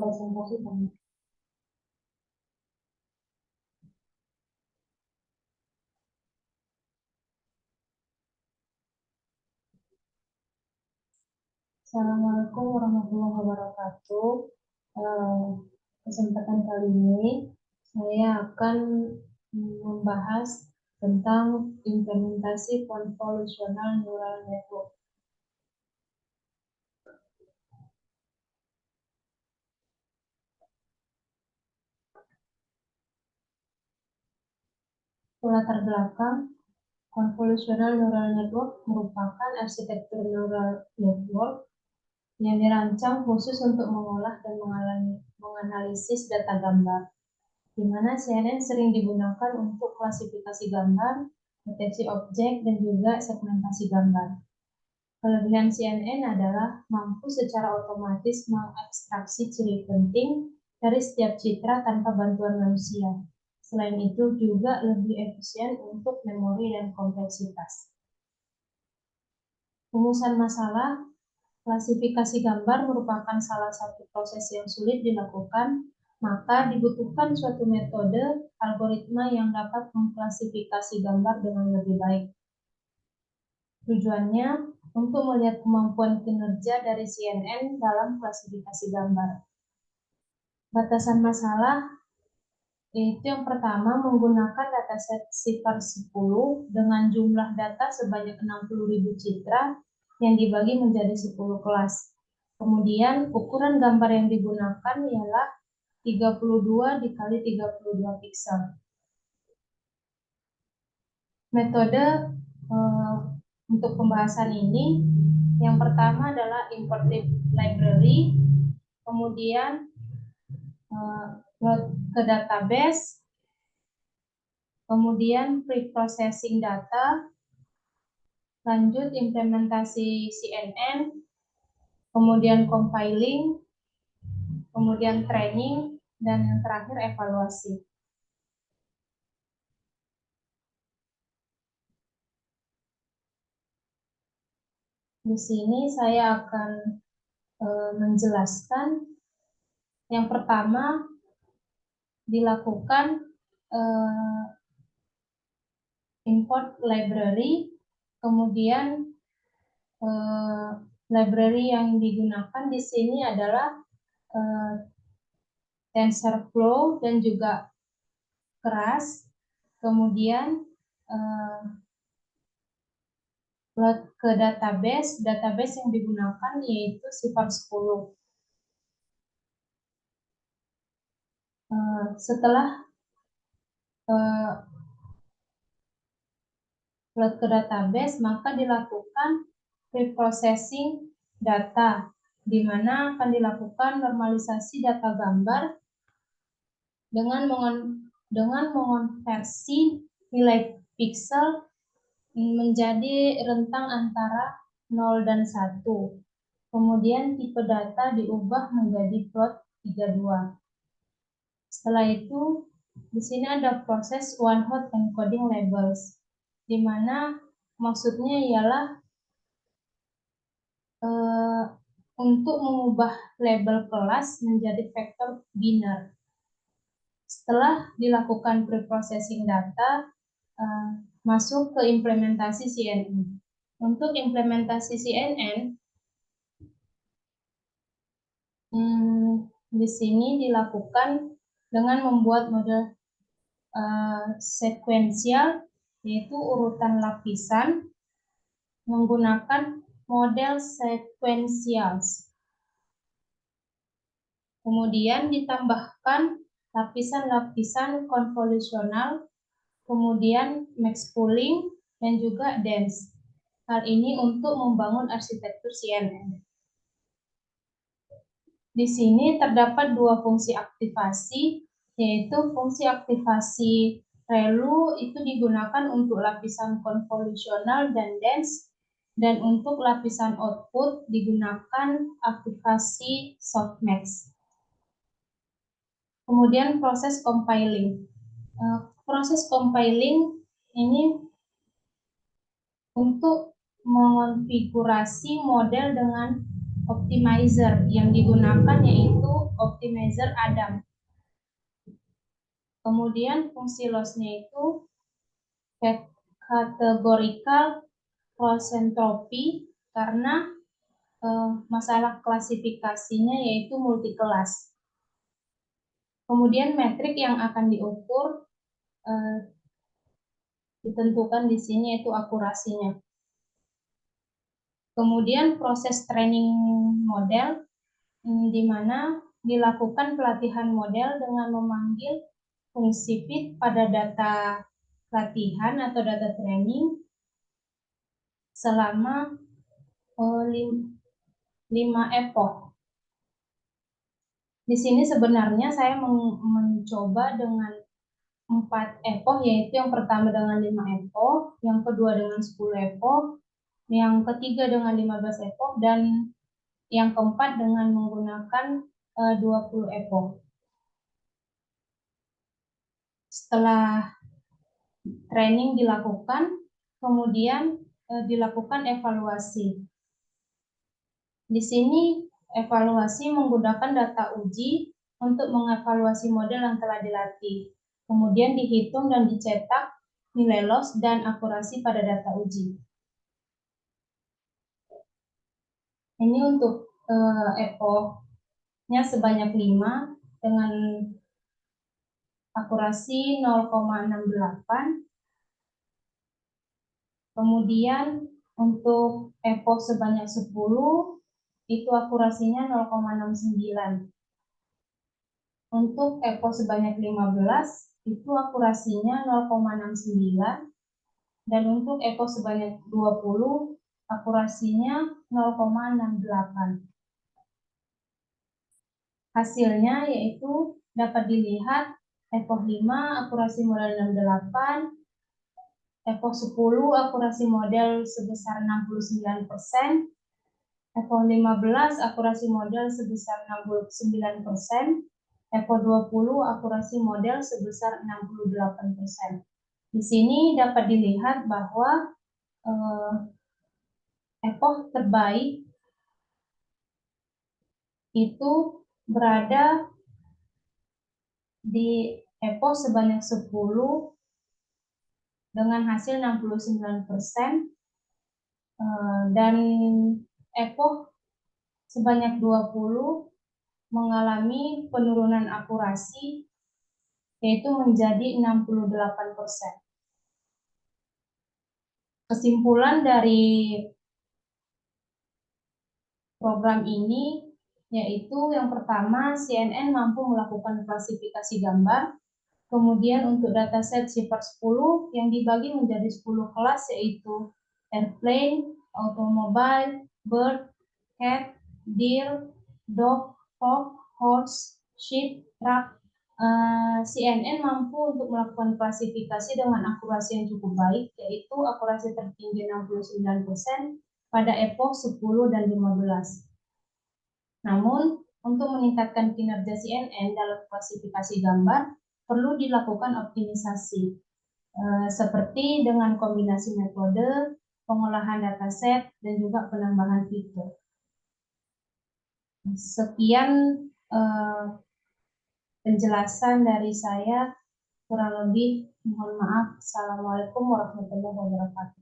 presentasi kami. Assalamualaikum warahmatullahi wabarakatuh. Kesempatan kali ini saya akan membahas tentang implementasi convolutional neural network. Latar belakang, convolutional neural network merupakan arsitektur neural network yang dirancang khusus untuk mengolah dan menganalisis data gambar, di mana CNN sering digunakan untuk klasifikasi gambar, deteksi objek, dan juga segmentasi gambar. Kelebihan CNN adalah mampu secara otomatis mengekstraksi ciri penting dari setiap citra tanpa bantuan manusia. Selain itu juga lebih efisien untuk memori dan kompleksitas. Rumusan masalah, klasifikasi gambar merupakan salah satu proses yang sulit dilakukan, maka dibutuhkan suatu metode algoritma yang dapat mengklasifikasi gambar dengan lebih baik. Tujuannya untuk melihat kemampuan kinerja dari CNN dalam klasifikasi gambar. Batasan masalah yaitu yang pertama menggunakan dataset CIFAR 10 dengan jumlah data sebanyak 60.000 citra yang dibagi menjadi 10 kelas. Kemudian ukuran gambar yang digunakan ialah 32 dikali 32 piksel. Metode untuk pembahasan ini yang pertama adalah import library, kemudian load ke database, kemudian pre-processing data, lanjut implementasi CNN, kemudian compiling, kemudian training, dan yang terakhir evaluasi. Di sini saya akan menjelaskan yang pertama dilakukan import library, kemudian library yang digunakan di sini adalah TensorFlow dan juga Keras, kemudian load ke database yang digunakan yaitu CIFAR 10. Setelah load ke database, maka dilakukan pre-processing data, di mana akan dilakukan normalisasi data gambar dengan mengonversi nilai piksel menjadi rentang antara 0 dan 1. Kemudian tipe data diubah menjadi plot 32. Setelah itu, di sini ada proses one hot encoding labels, di mana maksudnya ialah untuk mengubah label kelas menjadi vektor biner. Setelah dilakukan pre-processing data, masuk ke implementasi CNN. Untuk implementasi CNN, di sini dilakukan dengan membuat model sekuensial, yaitu urutan lapisan, menggunakan model sekuensial. Kemudian ditambahkan lapisan-lapisan konvolusional, kemudian max pooling, dan juga dense. Hal ini untuk membangun arsitektur CNN. Di sini terdapat dua fungsi aktivasi, yaitu fungsi aktivasi ReLU itu digunakan untuk lapisan konvolusional dan dense, dan untuk lapisan output digunakan aktivasi softmax. Kemudian proses compiling. Proses compiling ini untuk mengonfigurasi model dengan optimizer yang digunakan yaitu optimizer Adam. Kemudian fungsi loss-nya itu categorical cross entropy karena masalah klasifikasinya yaitu multi kelas. Kemudian metrik yang akan diukur ditentukan di sini yaitu akurasinya. Kemudian proses training model di mana dilakukan pelatihan model dengan memanggil fungsi fit pada data latihan atau data training selama 5 epoch. Di sini sebenarnya saya mencoba dengan 4 epoch, yaitu yang pertama dengan 5 epoch, yang kedua dengan 10 epoch, yang ketiga dengan 15 epoch, dan yang keempat dengan menggunakan 20 epoch. Setelah training dilakukan, kemudian dilakukan evaluasi. Di sini evaluasi menggunakan data uji untuk mengevaluasi model yang telah dilatih. Kemudian dihitung dan dicetak nilai loss dan akurasi pada data uji. Ini untuk epoch-nya sebanyak 5 dengan akurasi 0,68. Kemudian untuk epoch sebanyak 10 itu akurasinya 0,69. Untuk epoch sebanyak 15 itu akurasinya 0,69 dan untuk epoch sebanyak 20 akurasinya 0,68. Hasilnya yaitu dapat dilihat epoch 5 akurasi model 68, epoch 10 akurasi model sebesar 69%, epoch 15 akurasi model sebesar 69%, epoch 20 akurasi model sebesar 68%. Di sini dapat dilihat bahwa epoch terbaik itu berada di epoch sebanyak 10 dengan hasil 69%, dan epoch sebanyak 20 mengalami penurunan akurasi yaitu menjadi 68%. Kesimpulan dari program ini yaitu yang pertama, CNN mampu melakukan klasifikasi gambar. Kemudian untuk dataset Shepard 10 yang dibagi menjadi 10 kelas yaitu airplane, automobile, bird, cat, deer, dog, hawk, horse, sheep, truck. CNN mampu untuk melakukan klasifikasi dengan akurasi yang cukup baik, yaitu akurasi tertinggi 69% pada epoch 10 dan 15. Namun, untuk meningkatkan kinerja CNN dalam klasifikasi gambar, perlu dilakukan optimisasi, seperti dengan kombinasi metode, pengolahan dataset, dan juga penambahan fitur. Sekian penjelasan dari saya, kurang lebih mohon maaf. Assalamualaikum warahmatullahi wabarakatuh.